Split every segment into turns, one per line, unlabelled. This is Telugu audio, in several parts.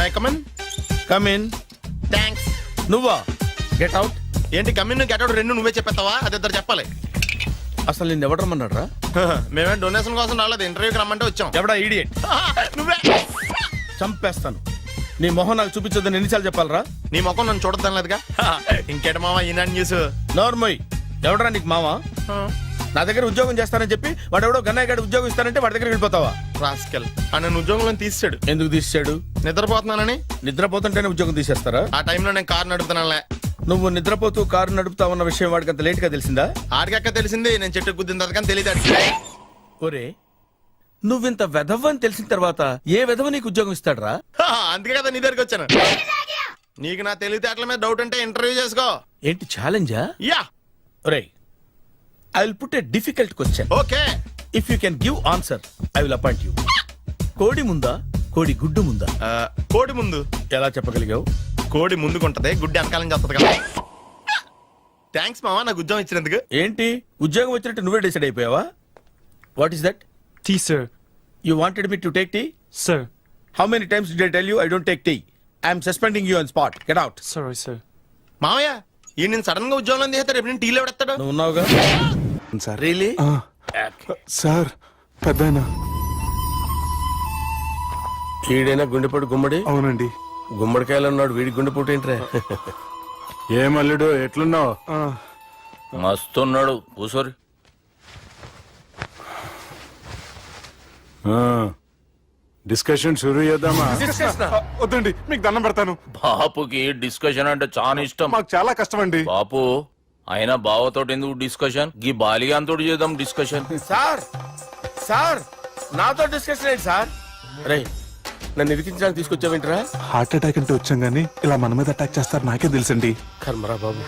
I come in?
Come in.
Thanks.
నువ్వా? Get out.
ఏంటి కమిన్ గెట్ అవుట్ రెండు నువ్వే చెప్పేస్తావా? అది ఇద్దరు చెప్పాలి.
అసలు నిన్ను ఎవడు రమ్మన్నాడు రా?
మేమే డొనేషన్ కోసం రాలేదు, ఇంటర్వ్యూకి రమ్మంటే వచ్చాం.
ఎవడా ఈడియట్?
నువ్వే.
చంపేస్తాను. నీ మొహం నాకు చూపించొద్దని ఎన్నిసార్లు చెప్పాలరా?
నీ ముఖం నన్ను చూడద్దాం లేదుగా. ఇంకేట మామ ఈనాడు న్యూస్.
నోర్మోయ్. ఎవడరా నీకు మావా? నా దగ్గర ఉద్యోగం చేస్తానని చెప్పి వాడు ఎవడో గన్నయ్య గారి ఉద్యోగం ఇస్తానంటే వాడి దగ్గర వెళ్ళిపోతావా?
రాస్కెల్. నన్ను ఉద్యోగంలో తీసాడు.
ఎందుకు తీసాడు?
నిద్రపోతున్నానని.
నిద్రపోతుంటేనే ఉద్యోగం తీసేస్తారా?
ఆ టైంలో నేను కారు నడుపుతున్నానులే.
నువ్వు నిద్రపోతూ కారు నడుపుతావన్న విషయం వాడికి అంత లేట్ గా తెలిసిందా?
ఆడికక్క తెలిసింది, నేను చెట్టు గుద్దిన తర్వాత కానీ తెలియదు.
ఒరే, నువ్వింత వెధవని తెలిసిన తర్వాత ఏ వెధవ నీకు ఉద్యోగం ఇస్తాడరా?
అందుకే కదా నీ దగ్గరికి వచ్చాను. నీకు నా తెలివితేటల మీద డౌట్ అంటే ఇంటర్వ్యూ చేసుకో.
ఏంటి ఛాలెంజా?
యా.
ఒరే, I will put a difficult question.
Okay.
If you can give answer I will appoint you. కోడి ముందా, కోడి గుడ్డు ముందా?
కోడి ముందు.
ఎలా చెప్పగలిగావు?
కోడి ముందుకుంటది, గుడ్డి వెనకాలం చేస్తుంది కదా. థ్యాంక్స్ మామ నాకు ఉద్యోగం ఇచ్చినందుకు.
ఏంటి ఉద్యోగం వచ్చినట్టు నువ్వే డిసైడ్ అయిపోయావా? What is that?
Tea, sir.
You wanted me to take tea?
Sir.
How many times did I tell you I don't take tea? I am suspending you on spot. Get out.
Sorry, sir.
మామయ్య ఈ నేను సడన్ గా ఉద్యోగంలో తీస్తాడు, రేపు నేను టీలో పెడతాడు.
నువ్వు ఉన్నావుగా?
సార్.
Really?
సార్ పెద్దయినా.
ఈడైనా గుండెపోటు గుమ్మడి?
అవునండి.
గుమ్మడికాయలు ఉన్నాడు, వీడి గుండెపోటు ఏంట్రా?
ఏమల్లుడు ఎట్లున్నావు?
మస్తున్నాడు కూసోరి.
డిస్కషన్ షురూ చేద్దామా?
వద్దండి, మీకు దండం పెడతాను.
బాపుకి డిస్కషన్ అంటే చాలా ఇష్టం.
మాకు చాలా కష్టం అండి.
బాపు అయినా బావతోటి ఎందుకు డిస్కషన్? గీ బాలిగాంతో చేద్దాం డిస్కషన్.
సార్, సార్ నాతో డిస్కషన్ ఏంటి సార్? రే, నన్ను ఇరికించడానికి తీసుకొచ్చావేంట్రా?
హార్ట్ అటాక్ అంటే వచ్చాం గానీ ఇలా మన మీద అటాక్ చేస్తారు నాకే తెలుసండి.
కర్మరా బాబు.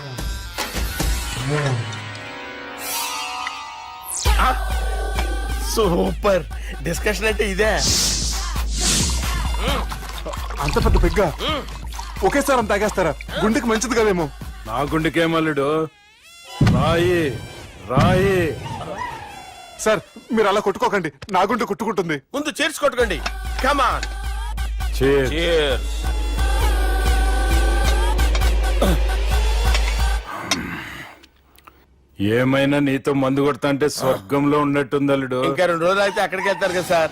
సూపర్. డిస్కషన్ అంటే ఇదే.
అంత పెద్ద పెగ్గ ఒకేసారి అంత తాగేస్తారా? గుండెకి మంచిది కదేమో.
నా గుండెకేమల్లుడు రాయి రాయి.
సార్ మీరు అలా కొట్టుకోకండి, నా గుండె కొట్టుకుంటుంది.
ముందు చేర్చి కొట్టుకోండి. కమాన్.
Cheers.
ఏమైనా నీతో మందు కొడతా అంటే స్వర్గంలో ఉన్నట్టుంది అల్లుడు.
ఇంకా 2 రోజులు అయితే అక్కడికి వెళ్తారు కదా సార్.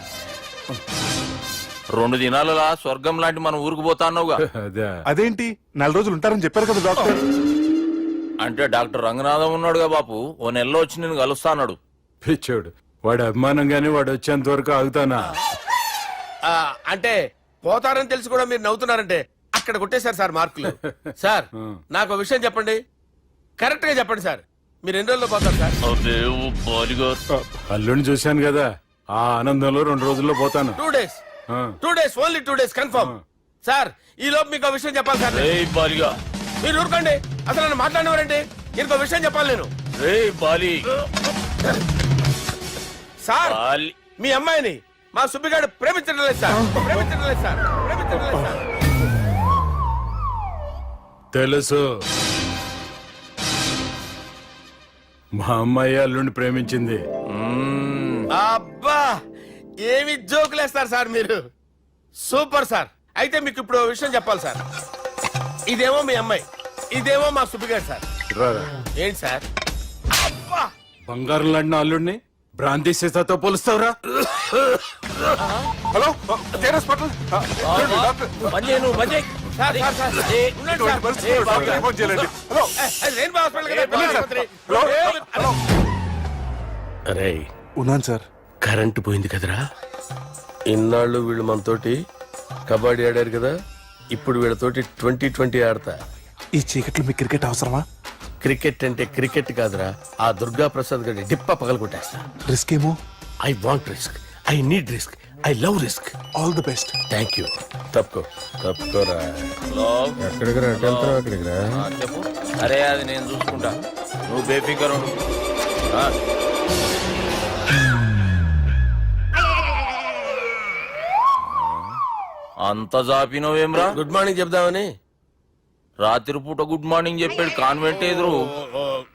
2 దినాలలా స్వర్గం లాంటి మన ఊరికి పోతా అన్నావుగా.
అదే
అదేంటి 4 రోజులు ఉంటారని చెప్పారు కదా డాక్టర్.
అంటే డాక్టర్ రంగనాథం ఉన్నాడుగా బాపు, ఓ నెలలో వచ్చి నేను కలుస్తా అన్నాడు.
పిచ్చోడు వాడు అభిమానం గాని వాడు వచ్చేంత వరకు ఆగుతానా?
అంటే పోతారని తెలిసి కూడా మీరు నవ్వుతున్నారంటే అక్కడ కొట్టేశారు సార్ మార్కులు. సార్ నాకు ఒక విషయం చెప్పండి, కరెక్ట్ గా చెప్పండి సార్. మీరు ఎన్ని రోజుల్లో పోతారు సార్?
అల్లుడిని చూశాను కదా, ఆ ఆనందంలో 2 రోజుల్లో పోతాను.
2 days. 2 days, only 2 days confirm. Sir ఈ లోపు మీకు విషయం చెప్పాలి సార్.
బాలిగా
మీరు ఊరుకోండి, అసలు నన్ను మాట్లాడినవారండి. ఇంకో విషయం చెప్పాలి నేను.
బాలి
సార్
బాలి
మీ అమ్మాయిని మా సుబ్బిగాడు ప్రేమించడం లేదు సార్. ప్రేమించడం లేదు సార్. ప్రేమించడం లేదు సార్.
తెలుసు, మా అమ్మాయి అల్లుడిని ప్రేమించింది.
అబ్బా ఏమి జోకులేస్తారు సార్ మీరు. Super sir. అయితే మీకు ఇప్పుడు ఓ విషయం చెప్పాలి సార్. ఇదేమో మీ అమ్మాయి, ఇదేమో మా సుబ్బిగాడు సార్.
రారా.
ఏంటి సార్? అబ్బా
బంగారం లాంటి అల్లుడిని భ్రాంతి సీతతో పోలుస్తావురా?
Hello care hospital.
బంజేను బంజే. సార్ సార్ సార్ ఉండండి సార్.
ఫోన్ చేయండి. హలో
రెయిన్బో హాస్పిటల్ కదా.
వెళ్ళండి సార్. హలో
అరే
ఉన్నాను సార్.
కరెంటు పోయింది కదరా. ఇన్నాళ్ళు వీళ్ళు మనతోటి కబడ్డీ ఆడారు కదా, ఇప్పుడు వీళ్ళతోటి 2020 ఆడతా.
ఈ చీకట్లో మీకు క్రికెట్ అవసరమా?
క్రికెట్ అంటే క్రికెట్ కాదురా, ఆ దుర్గా ప్రసాద్ గారి డిప్ప పగల కొట్టేస్తా.
రిస్క్ ఏమో.
I want risk, I need risk, I love risk.
All the best.
Thank you. తప్పుకోరా. ఎక్కడికి రా? అక్కడికి రా.
చెప్పు. అరే అది నేను చూసుకుంటా, నువ్వు బేఫికర్ ఉండు. అంత జాపినవేమ్రా?
గుడ్ మార్నింగ్ చెప్దామని.
రాత్రి పూట గుడ్ మార్నింగ్ చెప్పాడు కాన్వెంట్ ఎదురు.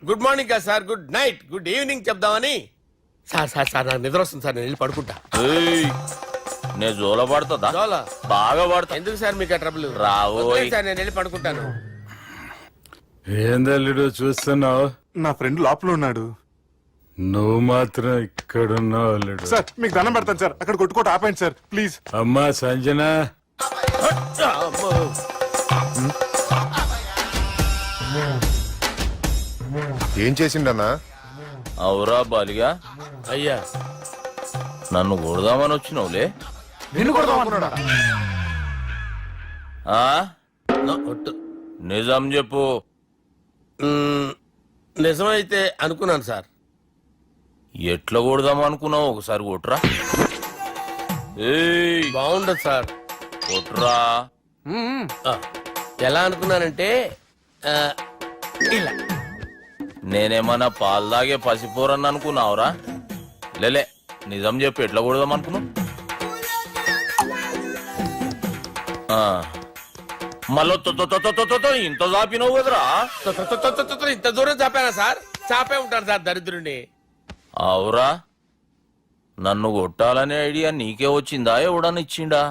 గుడ్ మార్నింగ్ కాదు sir, good night, good evening చెప్దామని. సార్ సార్ సార్ నాకు నిద్ర వస్తుంది సార్, నేను వెళ్ళి పడుకుంటా.
ఏయ్, నేను జోల పడుతుందా
జోల?
బాగా పడతా
ఎందుకు సార్ మీకు ఆ ట్రబుల్?
రావోయ్.
వదిలేయ్ సార్, నేను వెళ్ళి పడుకుంటాను.
ఏందల్లుడు చూస్తున్నావు?
నా ఫ్రెండ్ లోపల ఉన్నాడు.
నువ్వు మాత్రం ఇక్కడున్నావు అల్లుడు.
సార్ మీకు దండం పెడతాను సార్, అక్కడ కొట్టుకోట ఆపండి సార్ ప్లీజ్.
అమ్మా సంజన,
అమ్మో.
ఏం చేసిండన్నా?
అవురా బాలిగా,
అయ్యా,
నన్ను కొడదామని వచ్చినావులే.
నిన్ను కొడదామన్నాడా?
ఆ?
ఒట్టు.
నిజం చెప్పు.
నిజమైతే అనుకున్నాను సార్.
ఎట్లా కొడదాం అనుకున్నావు? ఒకసారి కొట్రా. ఏయ్,
బాగుండదు సార్.
కొట్రా.
ఆ, ఎలా అనుకున్నానంటే ఆ, ఇలా.
నేనేమన్నా పాలు తాగే పసిపోరని అనుకున్నావురా? లేలే, నిజం చెప్పు, ఎట్లా కొడదాం అనుకున్నావు? మళ్ళీ ఇంత చాపినావు కదరా?
ఇంత దూరం చాపానా సార్? చాపే ఉంటాను సార్ దరిద్రుడిని.
అవురా, నన్ను కొట్టాలనే ఐడియా నీకే వచ్చిందా? ఎవడని ఇచ్చిండా?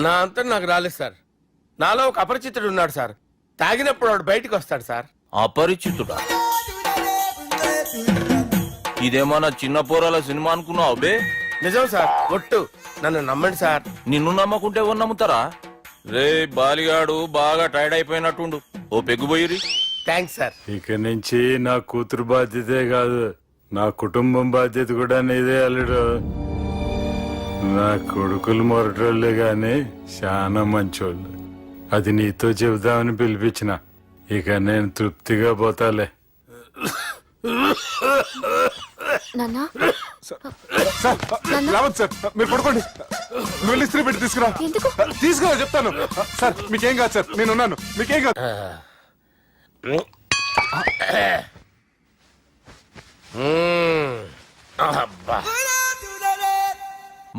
నా అంతా నాకు రాలేదు సార్. నాలో ఒక అపరిచితుడు ఉన్నాడు సార్. తాగినప్పుడు వాడు బయటికి వస్తాడు సార్.
అపరిచితుడా? ఇదేమన్నా చిన్న పోరాల సినిమా అనుకున్నావు బే?
నిజం సార్, ఒట్టు. నన్ను నమ్మండి సార్.
నిన్ను నమ్మకుంటే ఎవరు నమ్ముతారా? రే బాలిగాడు బాగా టైర్డ్ అయిపోయినట్టుండు, ఓ పెగ్గుబోయిరి.
Thanks sir.
ఇక నుంచి నా కూతురు బాధ్యతే కాదు, నా కుటుంబం బాధ్యత కూడా నీదే అల్లుడు. నా కొడుకులు మొరటోళ్ళే గాని చాలా మంచోళ్ళు. అది నీతో చెబుదామని పిలిపించిన. ఇక నేను తృప్తిగా పోతాలే.
నాన్నా,
సార్ రావద్దు సార్, మీరు పడుకోండి. నువ్వు వెళ్ళి ఇస్త్రీ పెట్టి తీసుకురా.
ఎందుకు?
తీసుకురా చెప్తాను. సార్ మీకేం కాదు సార్, నేను ఉన్నాను, మీకేం కాదు.
అబ్బా.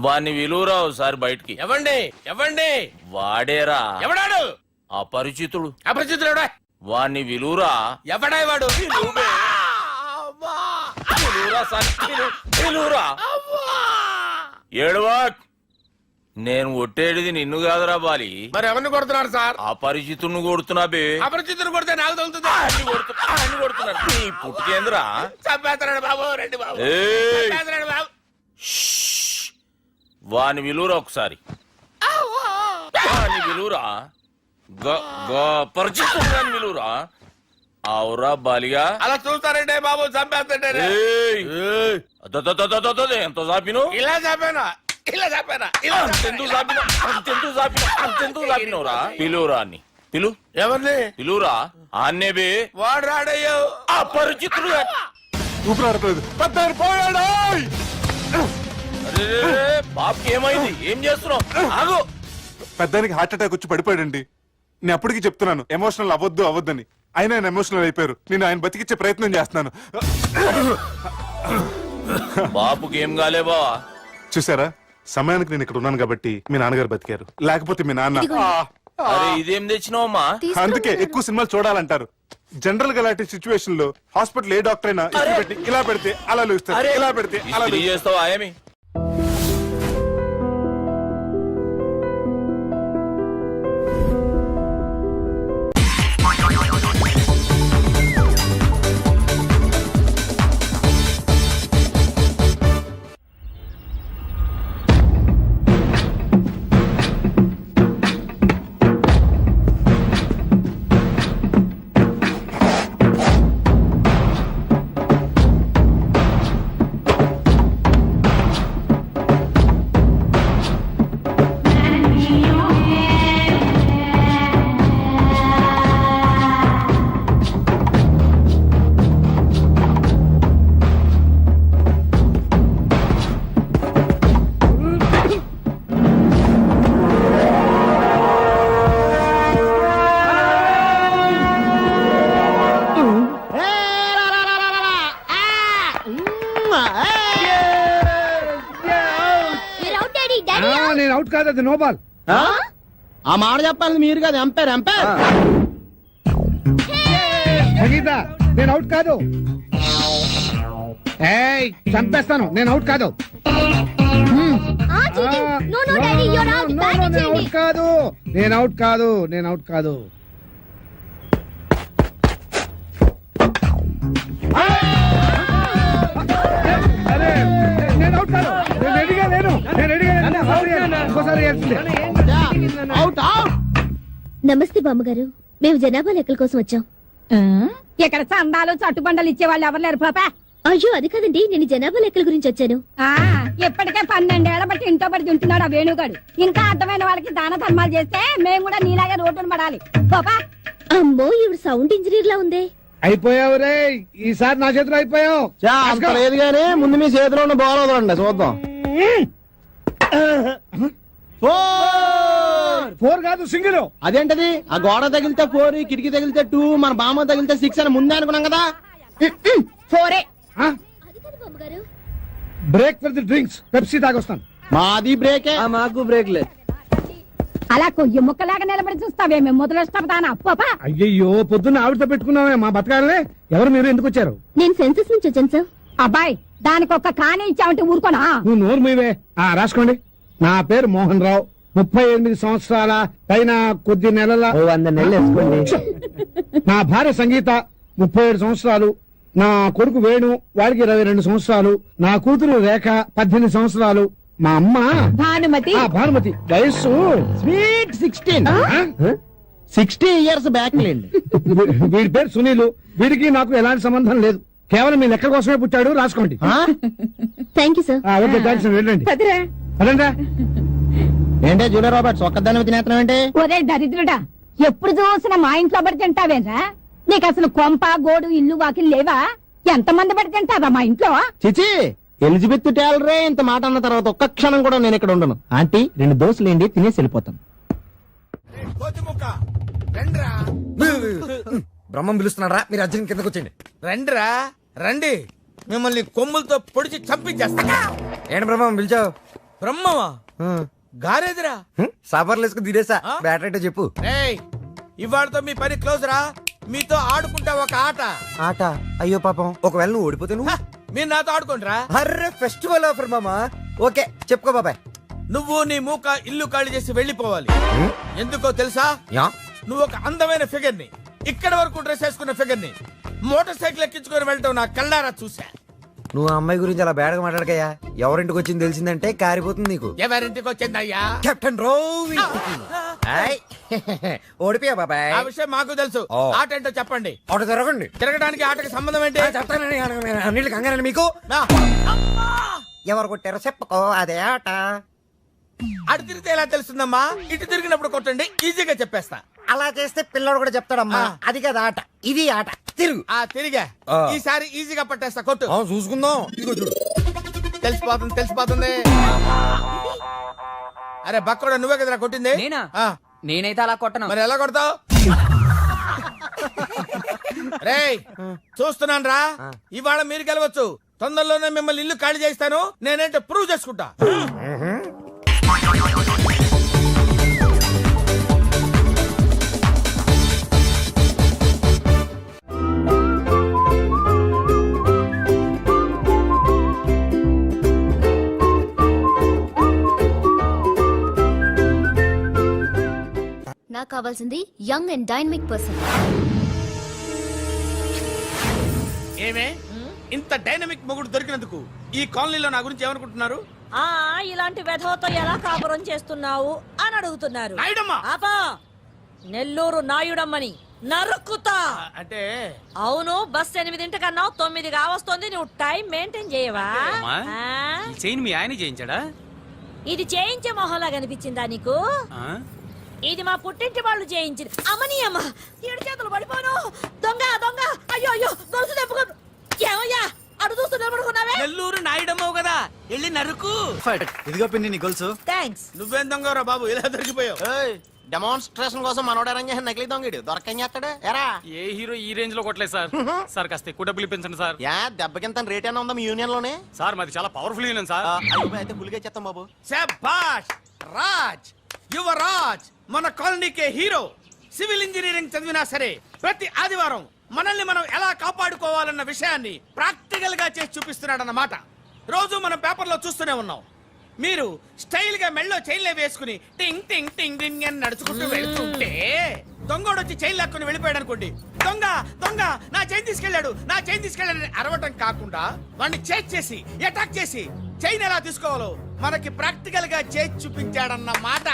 వాణ్ణి విలువరా ఒకసారి బయటికి.
ఎవండి ఎవండి?
వాడేరా
ఎవడాడు?
అపరిచితుడు.
అపరిచితుడు ఎవడా?
వాణ్ణి విలువరా.
ఎవడా వాడు?
ఏడవా, నేను ఒట్టేడిది నిన్ను కాదురా బాలి.
మరి ఎవరిని కొడుతున్నారు సార్?
అపరిచితుడిని కొడుతున్నా బే.
అపరిచితుడు కొడితే నాకు తగులుతుంది.
అన్ని కొడుతున్నారు. నీ పుట్టుకేంద్రా?
చంపేస్తున్నాడు బాబు, రండి బాబు.
ఏయ్,
చంపేస్తున్నాడు బాబు.
వాని విలువరా ఒకసారి. వాని విలువరా. పరిచితుడు విలువరా. అవురా బాలిగా.
అలా చూస్తారంటే బాబు, చంపేస్తాడు.
ఏయ్, ఎంత చాపిను?
ఇలా చంపానా? ఇలా చంపానా? ఇలా
అంతెందుకు చాపిన? అంతెందుకు చాపిన? అంతెందుకు చాపినవురా? పిలువురా అన్ని. పిలు.
ఎవరిని?
పిలువురా. ఆన్నే బే.
వాడు రాడయ్యో.
అపరిచితుడు.
ఊపిరాడట్లేదు. పెద్ద పోయాడు.
బాబుకి ఏమైంది? ఏం చేస్తున్నావు? ఆగు.
పెద్దానికి హార్ట్ అటాక్ వచ్చి పడిపోయాడండి. నేను అప్పటికి చెప్తున్నాను ఎమోషనల్ అవ్వద్దని. ఆయన ఎమోషనల్ అయిపోయారు. నేను ఆయన బతికిచ్చే ప్రయత్నం చేస్తున్నాను.
బాబుకి ఏం కాలే బావా?
చూసారా, సమయానికి నేను ఇక్కడ ఉన్నాను కాబట్టి మీ నాన్నగారు బతికారు. లేకపోతే మీ నాన్న
అరే ఇదేం తెచ్చినావమ్మా?
అందుకే ఎక్కువ సినిమాలు చూడాలంటారు. జనరల్ గా అలాంటి సిచ్యువేషన్ లో హాస్పిటల్ ఏ డాక్టర్ అయినా ఇస్త్రీ పెట్టి ఇలా పెడితే అలా లూస్తారు, ఇలా పెడితే అలా
ఇస్త్రీ చేస్తావా ఏమి?
నేను అవుట్ కాదు, అది నో బాల్.
ఆ మాట చెప్పాలి మీరు కదా, ఎంపైర్ ఎంపైర్.
సంగీత, నేను అవుట్ కాదు. ఏయ్ చంపేస్తాను, నేను అవుట్ కాదు.
No no daddy you are out. Batting
నేను
చేయండి.
అవుట్ కాదు, నేను అవుట్ కాదు, నేను అవుట్ కాదు. అరే, నేను అవుట్ కాదు, నేను రెడీగా లేను, నేను రెడీగా లేను. ఇంకోసారి వేయాల్సిందే.
Out out.
నమస్తే బామ్మగారు, మేము జనాభా లెక్కల కోసం వచ్చాం.
ఇక్కడ చందాలు చట్టుబండలు ఇచ్చే వాళ్ళు ఎవరు లేరు పాపా.
అయ్యో అది కాదండి, నేను జనాభా లెక్కల గురించి వచ్చాను.
ఇప్పటికే 12 ఏళ్ల బట్టి ఇంట్లో పడి తింటున్నాడు ఆ వేణుగాడు. ఇంకా అర్థమైన వాళ్ళకి దాన ధర్మాలు చేస్తే మేము కూడా నీలాగే రోడ్డును పడాలి పాపా.
అమ్మో ఇవి సౌండ్ ఇంజనీర్ లా ఉంది.
అయిపోయావు రే, ఈసారి నా చేతిలో అయిపోయావు.
అంత లేదు గానీ ముందు మీ చేతిలో ఉన్న బాల్ వదలండి చూద్దాం.
4 కాదు, సింగిల్.
అదేంటది? ఆ గోడ తగిలితే 4, కిటికీ తగిలితే 2, మన బామ్మ తగిలితే 6 అని ముందే అనుకున్నాం కదా.
4
అది కాదు బామ్మగారు.
Break for the drinks, Pepsi తాగొస్తాను.
మాది బ్రేకే. మాకు బ్రేక్ లేదు.
అలా కొయ్యి ముక్కలాగా నిలబడి చూస్తావేమే మొదలష్టపదానా పాపా.
అయ్యయ్యో, పొద్దున్న ఆవిడతో పెట్టుకున్నామే మా బతకాలనే. ఎవరు మీరు, ఎందుకు వచ్చారు?
నేను సెన్సస్ నుంచి వచ్చాను సార్.
అబ్బాయి దానికి ఒక్క కానే ఇచ్చావంటే ఊరుకోనా?
నువ్వు నోరు మీవే. రాసుకోండి. నా పేరు మోహన్ రావు, 38 సంవత్సరాల పైన కొద్ది నెలల.
100 నెలలు వేసుకోండి.
నా భార్య సంగీత, 37 సంవత్సరాలు. నా కొడుకు వేణు, వాడికి 22 సంవత్సరాలు. నా కూతురు రేఖ, 18 సంవత్సరాలు. మా అమ్మ
భానుమతి.
భానుమతి, వయస్సు
స్వీట్ 16. 60 ఇయర్స్ బ్యాక్ లేండి.
వీడి పేరు సునీలు. వీడికి నాకు ఎలాంటి సంబంధం లేదు, కేవలం మీ లెక్క కోసమే పుట్టాడు. రాసుకోండి.
Thank you sir.
Okay, thanks. వెళ్ళండి.
పదిరా.
అదండి.
ఏంటే జూనియర్ రాబర్ట్స్ ఒక్కదాన్ని తినేస్తున్నావు ఏంటి?
ఒరే దరిద్రుడా, ఎప్పుడు చూసినా మా ఇంట్లో పడి తింటావేరా? నీకు అసలు కొంప గోడు ఇల్లు వాకిలు లేవా? ఎంతమంది పడి తింటారా మా ఇంట్లో?
చిచి, ఎలిజబెత్ టేలరే ఇంత మాట అన్న తర్వాత ఒక్క క్షణం కూడా నేను ఇక్కడ ఉండను. ఆంటీ 2 దోశలు ఏంటి, తినేసి వెళ్ళిపోతాను.
బ్రహ్మం పిలుస్తున్నారా? మీరు అర్జున్ కిందకు వచ్చేయండి.
రండిరా రండి, మిమ్మల్ని కొమ్ములతో పొడిచి చంపించేస్తా.
ఏంటి బ్రహ్మం పిలిచావు?
బ్రహ్మమా గారేదిరా?
సాఫర్లు వేసుకుని తీరేసా. బ్యాటరీ చెప్పు.
ఏయ్, ఇవాళతో మీ పని క్లోజ్ రా. మీతో ఆడుకుంటా ఒక ఆట.
ఆట? అయ్యో పాపం, ఒకవేళ నువ్వు ఓడిపోతే నువ్వు?
మీరు నాతో ఆడుకుంటారా?
అర్రే ఫెస్టివల్ ఆఫర్ మామా. ఓకే చెప్పుకో బాబాయ్.
నువ్వు నీ మూక ఇల్లు ఖాళీ చేసి వెళ్ళిపోవాలి. ఎందుకో తెలుసా?
యా
నువ్వు ఒక అందమైన ఫిగర్ ని, ఇక్కడ వరకు డ్రెస్ వేసుకున్న ఫిగర్ ని మోటార్ సైకిల్ ఎక్కించుకొని వెళ్ళటం నా కళ్ళారా చూసా.
నువ్వు ఆ అమ్మాయి గురించి అలా బేడగా మాట్లాడకయ్యా. ఎవరింటికి వచ్చింది తెలిసిందంటే కారిపోతుంది నీకు.
ఎవరింటికి వచ్చిందయ్యా?
కెప్టెన్ రోవి. ఓడిపోయా బాబాయ్.
ఆ విషయం మాకు తెలుసు.
ఓ.
ఆట ఏంటో చెప్పండి.
ఆట తిరగండి.
తిరగడానికి ఆటకి సంబంధం ఏంటి?
చెప్తానండి, అన్నిళ్ళు కంగారండి మీకు.
నా. అమ్మా!
ఎవరు కొట్టారో చెప్పుకో, అదే ఆట.
అటు తిరిగితే ఎలా తెలుస్తుందమ్మా? ఇటు తిరిగినప్పుడు కొట్టండి, ఈజీగా చెప్పేస్తా.
అలా చేస్తే పిల్లడు కూడా చెప్తాడమ్మా. అది కదా ఆట, ఇది ఆట. తిరుగు.
తిరిగా
ఆ.
ఈసారి ఈజీగా పట్టేస్తా. కొట్టు.
చూసుకుందాం. ఇదిగో చూడు.
తెలిసిపోతుంది. అరే బక్కడా, నువ్వే కదరా కొట్టింది?
నేనా?
ఆ.
నేనైతే అలా కొట్టను.
మరి ఎలా కొడతావు? రేయ్, చూస్తున్నాను రా. ఇవాళ మీరు గెలవచ్చు. తొందరలోనే మిమ్మల్ని ఇల్లు ఖాళీ చేస్తాను. నేనేంటో ప్రూవ్ చేసుకుంటా.
నాకు కావాల్సింది యంగ్ అండ్ డైనమిక్ పర్సన్.
ఏమే ఇంత డైనమిక్ మొగుడు దొరికినందుకు ఈ కాలనీలో నా గురించి ఏమనుకుంటున్నారు?
ఇలాంటి వెధవతో ఎలా కాపురం చేస్తున్నావు అని అడుగుతున్నారు.
నాయుడమ్మా.
ఆపా, నెల్లూరు నాయుడమ్మని నరుక్కుతా.
అంటే
అవును, బస్ 8:00 9 కావస్తుంది. నువ్వు టైం మెయింటైన్ చేయవా?
చైన్ మీ ఆయన చేయించాడా?
ఇది చేయించే మొహంలా కనిపించిందా నీకు? ఇది మా పుట్టింటి వాళ్ళు చేయించింది. అమ్మని అమ్మ, 7 చేతులు పడిపోను. దొంగ దొంగ, అయ్యో అయ్యో, గొలుసు తెప్పుకో. ఏమయ్యా అడు చూస్తూ నిలబడుకున్నావే?
నెల్లూరు నాయుడమ్మవు కదా, వెళ్ళి నరుకు.
ఇదిగో పిన్ని నీ గొలుసు.
థ్యాంక్స్.
నువ్వేం దొంగరా బాబు, ఇలా దొరికిపోయావు?
డెమాన్స్ట్రేషన్ కోసం మనోడు అరేంజ్ చేసిన నకిలీ దొంగడు దొరకని చేస్తాడు. ఎరా
ఏ హీరో ఈ రేంజ్ లో కొట్టలేదు సార్. సార్ కాస్త ఎక్కువ డబ్బులు ఇప్పించండి సార్.
యా, దెబ్బకింత రేట్ అయినా ఉందా మీ యూనియన్ లోనే?
సార్ మాది చాలా పవర్ఫుల్ యూనియన్ సార్.
అయితే ఫుల్గా చేస్తాం బాబు.
శభాష్ రాజ్, యువరాజ్, మన కాలనీకే హీరో. సివిల్ ఇంజనీరింగ్ చదివినా సరే ప్రతి ఆదివారం మనల్ని మనం ఎలా కాపాడుకోవాలన్న విషయాన్ని ప్రాక్టికల్ గా చేసి చూపిస్తున్నాడన్నమాట. రోజు మనం పేపర్లో చూస్తూనే ఉన్నాం. మీరు స్టైల్ గా మెళ్ళో చైన్లే వేసుకుని టింగ్ టింగ్ టింగ్ టింగ్ అని నడుచుకుంటూ వెళ్తుంటే దొంగోడు వచ్చి చైన్ లాక్కుని వెళ్ళిపోయాడు అనుకోండి. దొంగ దొంగ నా చైన్ తీసుకెళ్ళాడు, నా చైన్ తీసుకెళ్ళాడు అరవటం కాకుండా వాడిని చేజ్ చేసి అటాక్ చేసి చైన్ ఎలా తీసుకోవాలో మనకి ప్రాక్టికల్ గా చేసి చూపించాడన్న మాట.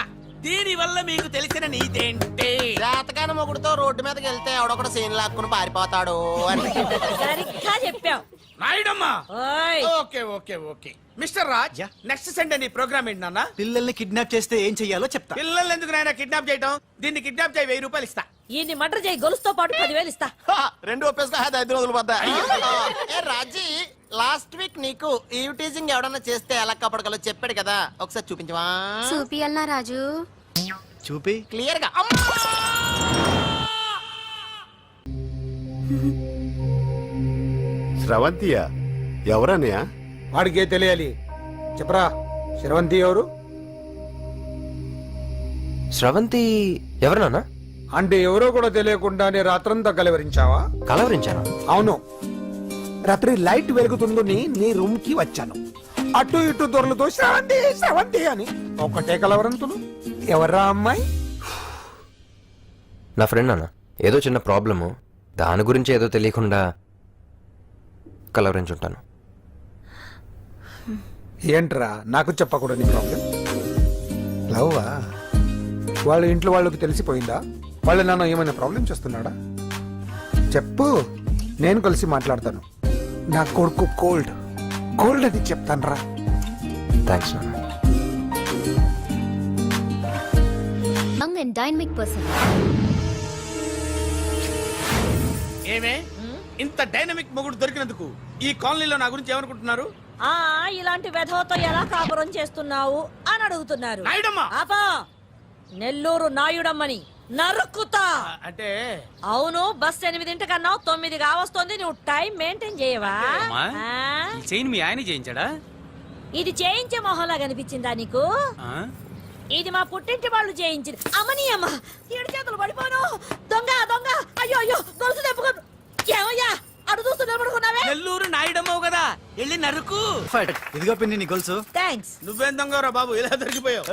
దీని వల్ల మీకు తెలిసిన నీతేంటి?
జాతకాన మొగుడుతో రోడ్డు మీదకి వెళ్తే ఎవడొకడు సీన్ లాక్కుని పారిపోతాడు అని.
సరిగ్గా చెప్పావు
నాయుడమ్మా.
ఓయ్
okay okay okay mister Raj, next Sunday నీ ప్రోగ్రామ్ ఏంటి నాన్న?
పిల్లల్ని కిడ్నాప్ చేస్తే ఏం చెయ్యాలో చెప్తా.
పిల్లల్ని ఎందుకు నాయన కిడ్నాప్ చేయటం? దీన్ని కిడ్నాప్ చేయి 1000 రూపాయలు ఇస్తా.
ఈయన్ని మర్డర్ చేయి గొలుసుతో పాటు 10,000 ఇస్తా.
రెండు ఒప్పేసుకో 5 రోజులు పడ్డా. రాజీ, లాస్ట్ వీక్ నీకు ఈవ్ టీజింగ్ ఎవడన్నా చేస్తే ఎలా కాపాడగలో చెప్పాడు కదా, ఒకసారి చూపించవా?
చూపియల్నా రాజు?
చూపి.
క్లియర్ గా.
స్రవంతియా? ఎవరన్నయ్య?
వాడికే తెలియాలి. చెప్పరా, శరవంతి ఎవరు?
స్రవంతి ఎవరు నాన్న?
అంటే ఎవరో కూడా తెలియకుండానే రాత్రంతా కలవరించావా?
కలవరించాను.
అవును, రాత్రి లైట్ వెలుగుతుందని నీ రూమ్ కి వచ్చాను. అటు ఇటు దొరలతో శ్రవంతి శ్రవంతి అని ఒకటే కలవరంతులు. ఎవర్రా అమ్మాయి?
నా ఫ్రెండ్ నాన్న, ఏదో చిన్న ప్రాబ్లము, దాని గురించి ఏదో తెలియకుండా కలవరించుంటాను.
ఏంట్రా నాకు చెప్పకూడని ప్రాబ్లం? లవ్వా? వాళ్ళ ఇంట్లో వాళ్ళకి తెలిసిపోయిందా? వాళ్ళ నాన్న ఏమైనా ప్రాబ్లం చేస్తున్నాడా? చెప్పు, నేను కలిసి మాట్లాడతాను. నా కొడుకు కోల్డ్ కోల్డ్ అని చెప్తాను రా.
థ్యాంక్స్ నాన్న.
Young and dynamic person.
ఏమే ఇంత డైనమిక్ మొగుడు దొరికినందుకు ఈ కాలనీలో నా గురించి ఏమనుకుంటున్నారు?
ఆ ఇలాంటి వెధవతో ఎలా కాపురం చేస్తున్నావు అని అడుగుతున్నారు.
నాయుడమ్మా.
ఆపా, నెల్లూరు నాయుడమ్మని నరుక్కుతా.
అంటే
అవును, బస్ 8:00 9 కావస్తుంది. నువ్వు టైం మెయింటైన్ చేయవా?
అమ్మా.
ఆ?
ఈ చైన్ మీ ఆయన చేయించాడా?
ఇది చేయించే మొహంలా కనిపించిందా నీకు?
ఆ?
ఇది మా పుట్టింటి వాళ్ళు చేయించింది. అమ్మని అమ్మ, 7 చేతులు పడిపోను. దొంగ దొంగ, అయ్యో అయ్యో, గొలుసు తెప్పుకో. ఏమయ్యా అడు చూస్తూ నిలబడుకున్నావే?
నెల్లూరు నాయుడమ్మవు కదా, వెళ్ళి నరుకు.
ఇదిగో పిన్ని నీ గొలుసు.
థ్యాంక్స్.
నువ్వేం దొంగరా బాబు, ఇలా దొరికిపోయావు?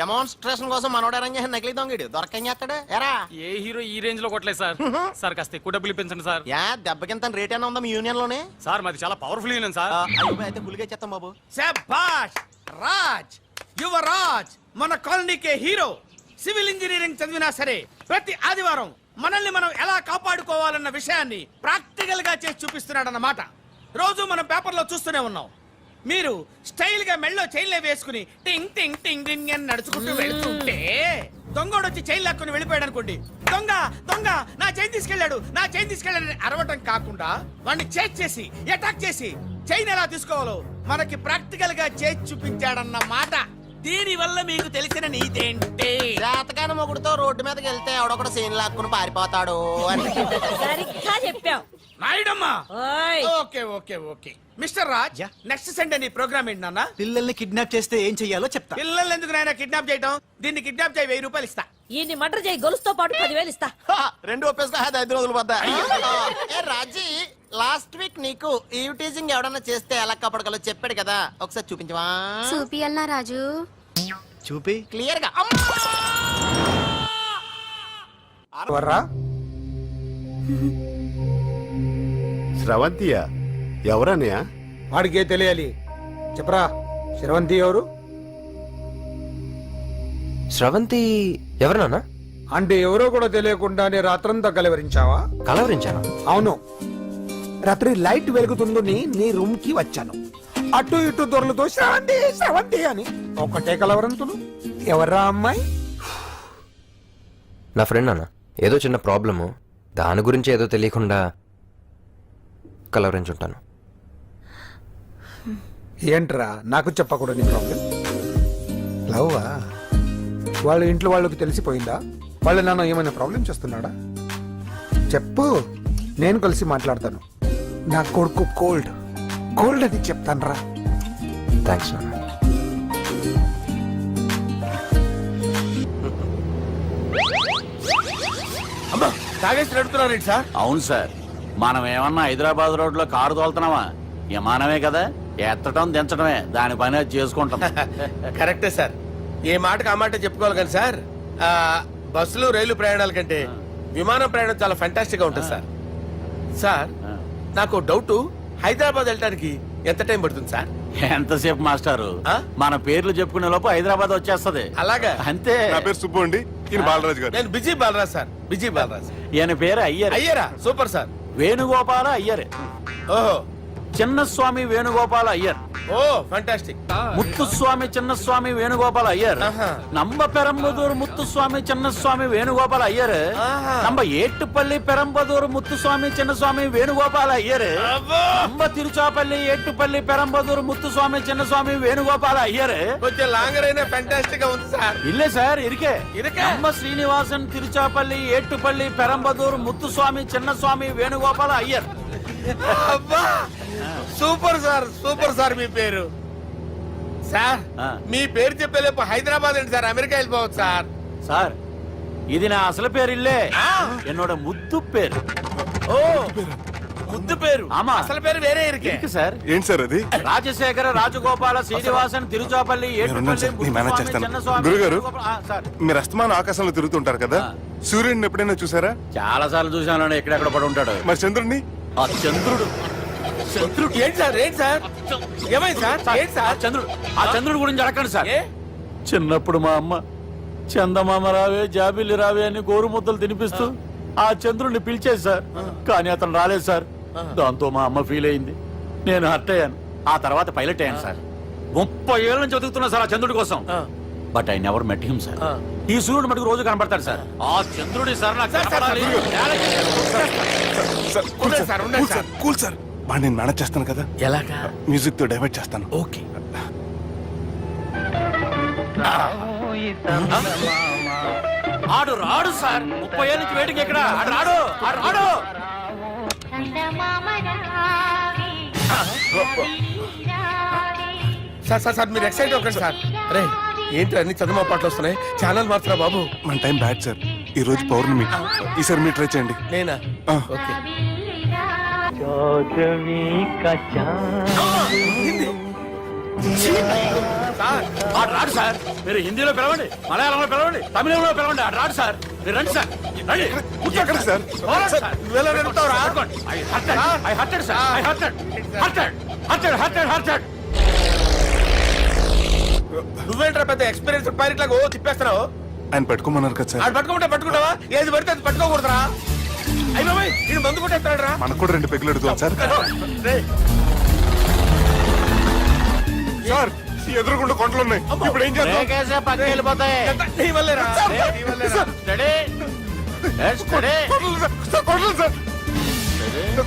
డెమాన్స్ట్రేషన్ కోసం మనోడు అరేంజ్ చేసిన నకిలీ దొంగడు దొరకం చేస్తాడు. ఎరా
ఏ హీరో ఈ రేంజ్ లో కొట్టలేదు సార్. సార్ కాస్త ఎక్కువ డబ్బులు ఇప్పించండి సార్.
యా దెబ్బకింత రేట్ అయినా ఉందా మీ యూనియన్ లోనే?
సార్ మాది చాలా పవర్ఫుల్ యూనియన్ సార్.
అయితే గులిగా చేస్తాం బాబు.
శభాష్ రాజ్, యువరాజ్, మన కాలనీకే హీరో. సివిల్ ఇంజనీరింగ్ చదివినా సరే ప్రతి ఆదివారం మనల్ని మనం ఎలా కాపాడుకోవాలన్న విషయాన్ని ప్రాక్టికల్ గా చేసి చూపిస్తున్నాడన్నమాట. రోజు మనం పేపర్లో చూస్తూనే ఉన్నాం. మీరు స్టైల్ గా మెళ్ళో చైన్లే వేసుకుని టింగ్ టింగ్ టింగ్ టింగ్ అని నడుచుకుంటూ వెళ్తుంటే దొంగోడు వచ్చి చైన్ లాక్కుని వెళ్ళిపోయాడు అనుకోండి. దొంగ దొంగ నా చైన్ తీసుకెళ్ళాడు, నా చైన్ తీసుకెళ్ళాడు అరవటం కాకుండా వాడిని చేజ్ చేసి అటాక్ చేసి చైన్ ఎలా తీసుకోవాలో మనకి ప్రాక్టికల్ గా చేసి చూపించాడన్న మాట. దీని వల్ల మీకు తెలిసిన నీతేంటి?
జాతకాన మొగుడుతో రోడ్డు మీదకి వెళ్తే ఎవడొకడు సీన్ లాక్కుని పారిపోతాడు అని.
సరిగ్గా చెప్పావు.
నాయుడమ్మా.
ఓయ్
okay okay okay mister Raj, next Sunday నీ ప్రోగ్రామ్ ఏంటి నాన్న?
పిల్లల్ని కిడ్నాప్ చేస్తే ఏం చెయ్యాలో చెప్తా.
పిల్లల్ని ఎందుకు నాయన కిడ్నాప్ చేయటం? దీన్ని కిడ్నాప్ చేయి 1000 రూపాయలు ఇస్తా.
ఈయన్ని మర్డర్ చేయి గొలుసుతో పాటు 10,000 ఇస్తా.
రెండు ఒప్పేసుకో 5 రోజులు పడ్డా. రాజీ, లాస్ట్ వీక్ నీకు ఈవ్ టీజింగ్ ఎవడన్నా చేస్తే ఎలా కాపాడగలో చెప్పాడు కదా, ఒకసారి చూపించవా?
చూపియల్నా రాజు?
చూపి.
క్లియర్ గా.
ఎవర్రా?
స్రవంతియా? ఎవరన్నయ్య?
వాడికే తెలియాలి. చెప్పరా, శరవంతి ఎవరు?
స్రవంతి ఎవరు నాన్న?
అంటే ఎవరో కూడా తెలియకుండానే రాత్రంతా కలవరించావా?
కలవరించాను.
అవును, రాత్రి లైట్ వెలుగుతుందని నీ రూమ్ కి వచ్చాను. అటు ఇటు దొరలతో శ్రవంతి శ్రవంతి అని ఒకటే కలవరంతులు. ఎవర్రా అమ్మాయి?
నా ఫ్రెండ్ నాన్న, ఏదో చిన్న ప్రాబ్లము, దాని గురించి ఏదో తెలియకుండా కలవరించుంటాను.
ఏంట్రా నాకు చెప్పకూడని ప్రాబ్లం? లవ్వా? వాళ్ళ ఇంట్లో వాళ్ళకి తెలిసిపోయిందా? వాళ్ళ నాన్న ఏమైనా ప్రాబ్లం చేస్తున్నాడా? చెప్పు, నేను కలిసి మాట్లాడతాను. నా కొడుకు కోల్డ్ కోల్డ్ అని చెప్తాను రా.
థ్యాంక్స్ నాన్న.
అమ్మా తాగేసి నడుపుతున్నారేంటి సార్?
అవును సార్, మనం ఏమన్నా హైదరాబాద్ రోడ్ లో కారు తోలుతున్నావా? విమానమే కదా, ఎత్తడం దించడమే, దాని పని అది చేసుకుంటాం.
కరెక్టే సార్, ఏ మాటకు ఆ మాట చెప్పుకోవాలి కానీ సార్, బస్సులు రైలు ప్రయాణాల కంటే విమానం ప్రయాణం చాలా ఫంటాస్టిక్ గా ఉంటుంది సార్. సార్ నాకు డౌట్, హైదరాబాద్ వెళ్ళడానికి ఎంత టైం పడుతుంది సార్?
ఎంతసేపు మాస్టారు,
ఆ?
మన పేర్లు చెప్పుకునే లోపు హైదరాబాద్ వచ్చేస్తది.
అలాగా?
అంతే.
నా పేరు సుబ్బు అండి, ఈయన బాలరాజు గారు.
నేను busy Balaraj sir, busy Balaraj.
ఈయన పేరు అయ్యర్.
అయ్యరా, సూపర్ సార్.
వేణుగోపాల అయ్యర్.
ఓహో,
చిన్నస్వామి వేణుగోపాల అయ్యర్.
ఓ ఫంటాస్టిక్.
ముత్తుస్వామి చిన్నస్వామి వేణుగోపాల అయ్యర్.
ఆహా.
నంబ పెరంబదూరు ముత్తుస్వామి చిన్నస్వామి వేణుగోపాల అయ్యర్.
ఆహా.
నంబ ఏట్టుపల్లి పెరంబదూరు ముత్తుస్వామి చిన్నస్వామి వేణుగోపాల అయ్యర్.
అబ్బో!
నంబ తిరుచాపల్లి ఏట్టుపల్లి పెరంబదూరు ముత్తుస్వామి చిన్నస్వామి వేణుగోపాల అయ్యర్.
కొంచెం లాంగర్ అయినా ఫంటాస్టిక్ గా ఉంది సార్.
ఇల్లే సార్, ఇరికే.
ఇరికే?
నంబ శ్రీనివాసన్ తిరుచాపల్లి ఏట్టుపల్లి పెరంబదూరు ముత్తుస్వామి చిన్నస్వామి వేణుగోపాల అయ్యర్.
అబ్బా, సూపర్ సార్, సూపర్ సార్. మీ పేరు సార్,
ఆ.
మీ పేరు చెప్పేలేపు హైదరాబాద్ ఏంటి సార్, అమెరికా వెళ్ళిపోవచ్చు సార్.
సార్, ఇది నా అసలు పేరు ఇల్లే, ఎన్నోడ ముద్దు పేరు.
ఓ, ముద్దు పేరు.
ఆమా.
అసలు పేరు వేరే ఇరికే.
ఇరికి సార్.
ఏంటి సార్ అది?
రాజశేఖర రాజగోపాల శ్రీనివాసన్ తిరుచాపల్లి
మీరున్నారు సార్, నేను మేనేజ్ చేస్తాను. గురుగారు, మీరు అస్తమానం ఆకాశంలో తిరుగుతుంటారు కదా, సూర్యుడిని ఎప్పుడైనా చూసారా?
చాలా సార్లు చూసాను, ఎక్కడెక్కడ పడి ఉంటాడు.
మరి చంద్రుడిని?
ఆ చంద్రుడు.
చంద్రుడు ఏంటి సార్, ఏంటి సార్, ఏమైంది సార్, ఏంటి సార్?
చంద్రుడు గురించి అడగండి సార్.
ఏ?
చిన్నప్పుడు మా అమ్మ చందమామ రావే జాబిల్లి రావే అని గోరు ముద్దలు తినిపిస్తూ ఆ చంద్రుడిని పిలిచేది సార్, కానీ అతను రాలేదు సార్. దాంతో మా అమ్మ ఫీల్ అయింది, నేను హర్ట్ అయ్యాను. ఆ తర్వాత పైలట్ అయ్యాను సార్. 30 ఏళ్ళ నుంచి చదువుతున్నా సార్ ఆ చంద్రుడి కోసం. But I never met him sir. ఈ సూర్యుడు మటుకు రోజు కనపడతాడు సార్. ఆ చంద్రుడి సార్ నాకు కనపడాలి.
ఉండండి సార్, ఉండండి సార్.
కూల్ సార్, వాడిని నేను మేనేజ్ చేస్తాను కదా,
ఎలాగా?
మ్యూజిక్ తో డైవర్ట్ చేస్తాను.
ఓకే.
ఆడు రాడు సార్, 30 ఏళ్ళ నుంచి వెయిటింగ్ ఎక్కడ. ఆడు రాడు, ఆడు రాడు.
సార్ సార్ సార్, మీరు ఎక్సైట్ అవ్వకండి సార్. అరే ఏంటి అన్ని చదువు పాటలు వస్తున్నాయి, ఛానల్ మార్చరా బాబు.
మన టైం బ్యాడ్ సార్, ఈ రోజు పౌర్ణమి, ఈసారి మీరు ట్రై చేయండి.
నేనా?
ఆ.
ఓకే. సార్,
ఆడు రాడు సార్. మీరు హిందీలో పిలవండి, మలయాళంలో పిలవండి, తమిళంలో పిలవండి. ఆడు రాడు సార్. మీరు రండి సార్, రండి.
ఎక్కడ సార్?
పోరాడు సార్.
నువ్వెలా నడుపుతావురా?
పట్టుకోండి. I hurted, sir. I hurted.
నువ్వేంట్రా పెద్ద ఎక్స్పీరియన్స్ పైరెట్ లాగా ఓ తిప్పేస్తున్నావు?
ఆయన పెట్టుకోమన్నారు కదా సార్.
ఆడు పట్టుకుంటే పట్టుకుంటావా? ఏది పడితే అది పట్టుకోకూడదురా? అయ్యి బాబాయ్, ఇది మందు కొట్టేస్తాడు రా.
మనకు కూడా 2 పెగ్గులు అడుగుతాం సార్. సార్, ఈ ఎదురుగుండా కొండలు ఉన్నాయి, ఇప్పుడు ఏం చేద్దాం?
బ్రేకేసే పక్కకి వెళ్ళిపోతాయి.
నీ వల్లేరా? నీ వల్లేరా?
Steady. Let's steady.
Kondalu sir, sir, Kondalu sir.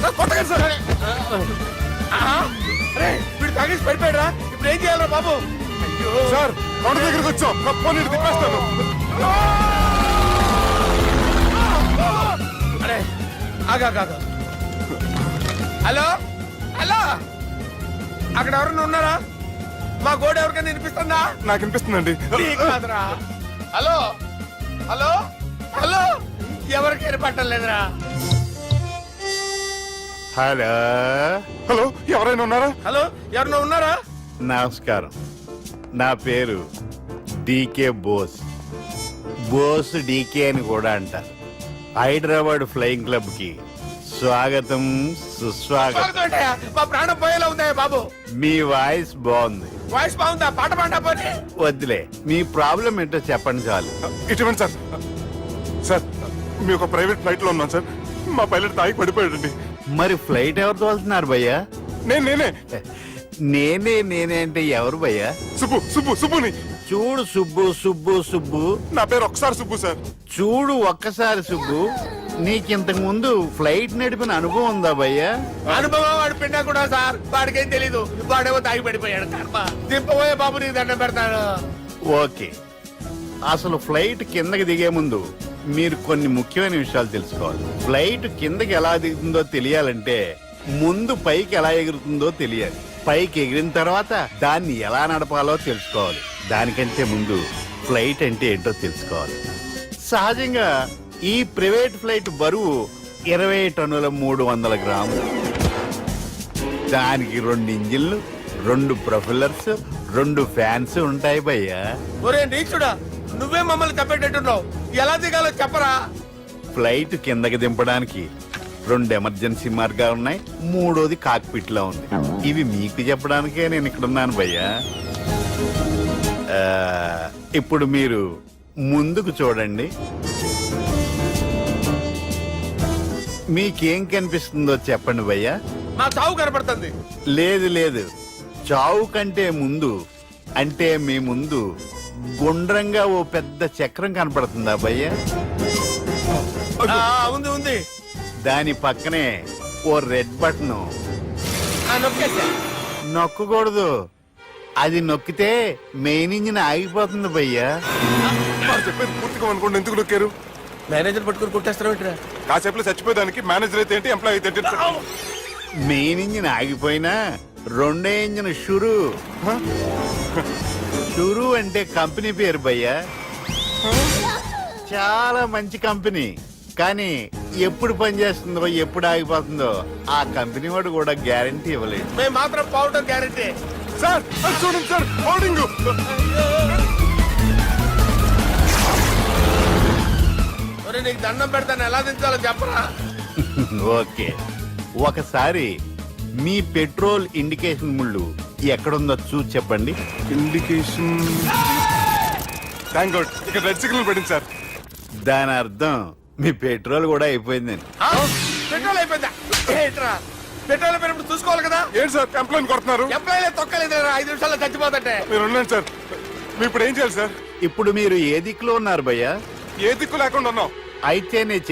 Sir, కొట్టకండి సార్.
అరే, వీడు తాగేసి పడిపోయాడురా. ఇప్పుడు ఏం చేయాలరా బాబు? అయ్యో
సార్, కొండ దగ్గరికి వచ్చాం, ఫోన్ ఇటు తిప్పేస్తాను.
అరే ఆగా. హలో హలో, అక్కడ ఎవరన్నా ఉన్నారా? మా గోడ ఎవరికైనా వినిపిస్తుందా?
నాకు వినిపిస్తుందండి.
నీకు కాదురా. హలో హలో హలో, ఎవరికి వినపట్టలేదురా?
హలో,
హలో, ఎవరైనా ఉన్నారా?
హలో, ఎవరన్నా ఉన్నారా?
నమస్కారం. నా పేరు డీకే బోస్. బోస్ డీకే అని కూడా అంటారు. హైదరాబాద్ ఫ్లయింగ్ క్లబ్ కి స్వాగతం, సుస్వాగతం.
స్వాగతం ఏంటయ్యా? మా ప్రాణం పోయేలా ఉందయ్యా బాబు.
మీ వాయిస్ బాగుంది.
వాయిస్ బాగుందా? పాట పాడా పోనీ.
వద్దులే, మీ ప్రాబ్లం ఏంటో చెప్పండి చాలు.
ఇటువంటి సార్, సార్, మీ ఒక ప్రైవేట్ ఫ్లైట్ లో ఉన్నాం సార్, మా పైలట్ తాగి పడిపోయాడండి.
మరి ఫ్లైట్ ఎవరితో వెళ్తున్నారు భయ్యా?
నేనే
నేనే అంటే ఎవరు భయ్యా?
సుబ్బుని.
చూడు సుబ్బు,
నా పేరు ఒకసారి సుబ్బు సార్.
చూడు ఒక్కసారి సుబ్బు, నీకింతకు ముందు ఫ్లైట్ నడిపిన అనుభవం ఉందా భయ్యా?
అనుభవం వాడు పిండా కూడా సార్, వాడికేం తెలీదు. వాడేమో తాగి పడిపోయాడు. కర్మ. దింపబోయే బాబు, నీకు దండం పెడతాను.
ఓకే, అసలు ఫ్లైట్ కిందకి దిగే ముందు మీరు కొన్ని ముఖ్యమైన విషయాలు తెలుసుకోవాలి. ఫ్లైట్ కిందకి ఎలా దిగుతుందో తెలియాలంటే ముందు పైకి ఎలా ఎగురుతుందో తెలియాలి. పైకి ఎగిరిన తర్వాత దాన్ని ఎలా నడపాలో తెలుసుకోవాలి. దానికంటే ముందు ఫ్లైట్ అంటే ఏంటో తెలుసుకోవాలి. సహజంగా ఈ ప్రైవేట్ ఫ్లైట్ బరువు 20 టన్నుల 300 గ్రాములు. దానికి 2 ఇంజిన్లు, 2 ప్రొఫెల్లర్స్, 2 ఫ్యాన్స్ ఉంటాయి భయ్యా.
ఒరే నీచుడా, నువ్వే మమ్మల్ని తప్పేటట్టున్నావు. ఎలా దిగాలో చెప్పరా?
ఫ్లైట్ కిందకి దింపడానికి 2 ఎమర్జెన్సీ మార్గాలు ఉన్నాయి, 3వది కాక్పిట్ లో ఉంది. ఇవి మీకు చెప్పడానికే నేను ఇక్కడ ఉన్నాను భయ్యా. ఇప్పుడు మీరు ముందుకు చూడండి. మీకేం కనిపిస్తుందో చెప్పండి భయ్యా.
నా చావు కనపడుతుంది.
లేదు లేదు, చావు కంటే ముందు అంటే మీ ముందు గుండ్రంగా ఓ పెద్ద చక్రం కనపడుతుందా భయ్యా?
ఉంది ఉంది.
దాని పక్కనే ఓ రెడ్ బటన్.
నొక్కేసా.
నొక్కకూడదు, అది నొక్కితే మెయిన్ ఇంజిన్ ఆగిపోతుంది భయ్యా.
చెప్పేది పూర్తిగా అనుకోండి, ఎందుకు నొక్కారు?
మేనేజర్ పట్టుకుని కొట్టేస్తారా?
కాసేపులో చచ్చిపోయేదానికి మేనేజర్ అయితే ఏంటి, ఎంప్లాయ్ అయితే ఏంటి?
మెయిన్ ఇంజిన్ ఆగిపోయినా రెండో ఇంజిన్ షురు. షురు అంటే కంపెనీ పేరు భయ్యా. చాలా మంచి కంపెనీ, కానీ ఎప్పుడు పనిచేస్తుందో ఎప్పుడు ఆగిపోతుందో ఆ కంపెనీ వాడు కూడా గ్యారంటీ ఇవ్వలేదు.
మేము మాత్రం పౌడర్ గ్యారెంటీ.
సార్ అది చూడండి సార్, హోర్డింగ్.
ఒరే నీకు దండం పెడతాను, ఎలా దించాలో చెప్పరా?
ఓకే, ఒకసారి మీ పెట్రోల్ ఇండికేషన్ ముళ్ళు ఎక్కడుందో చూసి చెప్పండి.
ఇండికేషన్. థ్యాంక్ గాడ్, ఇక్కడ రెడ్ సిగ్నల్ పడింది సార్.
దాని అర్థం మీ పెట్రోల్ కూడా అయిపోయిందని.
పెట్రోల్ అయిపోయిందా? ఏంట్రా పెట్రోల్ అయిపోయినప్పుడు చూసుకోవాలి కదా.
ఏంటి సార్ ఎంప్లాయ్ కొడుతున్నారు?
ఎంప్లాయీలే తొక్కలేదు, 5 నిమిషాల్లో చచ్చిపోతుంటే.
మీరు ఉండండి సార్, మీరు ఇప్పుడు ఏం చేయాలి సార్?
ఇప్పుడు మీరు ఏ దిక్కులో ఉన్నారు భయ్యా?
ఏ దిక్కు లేకుండా ఉన్నాం.
అయితే నేను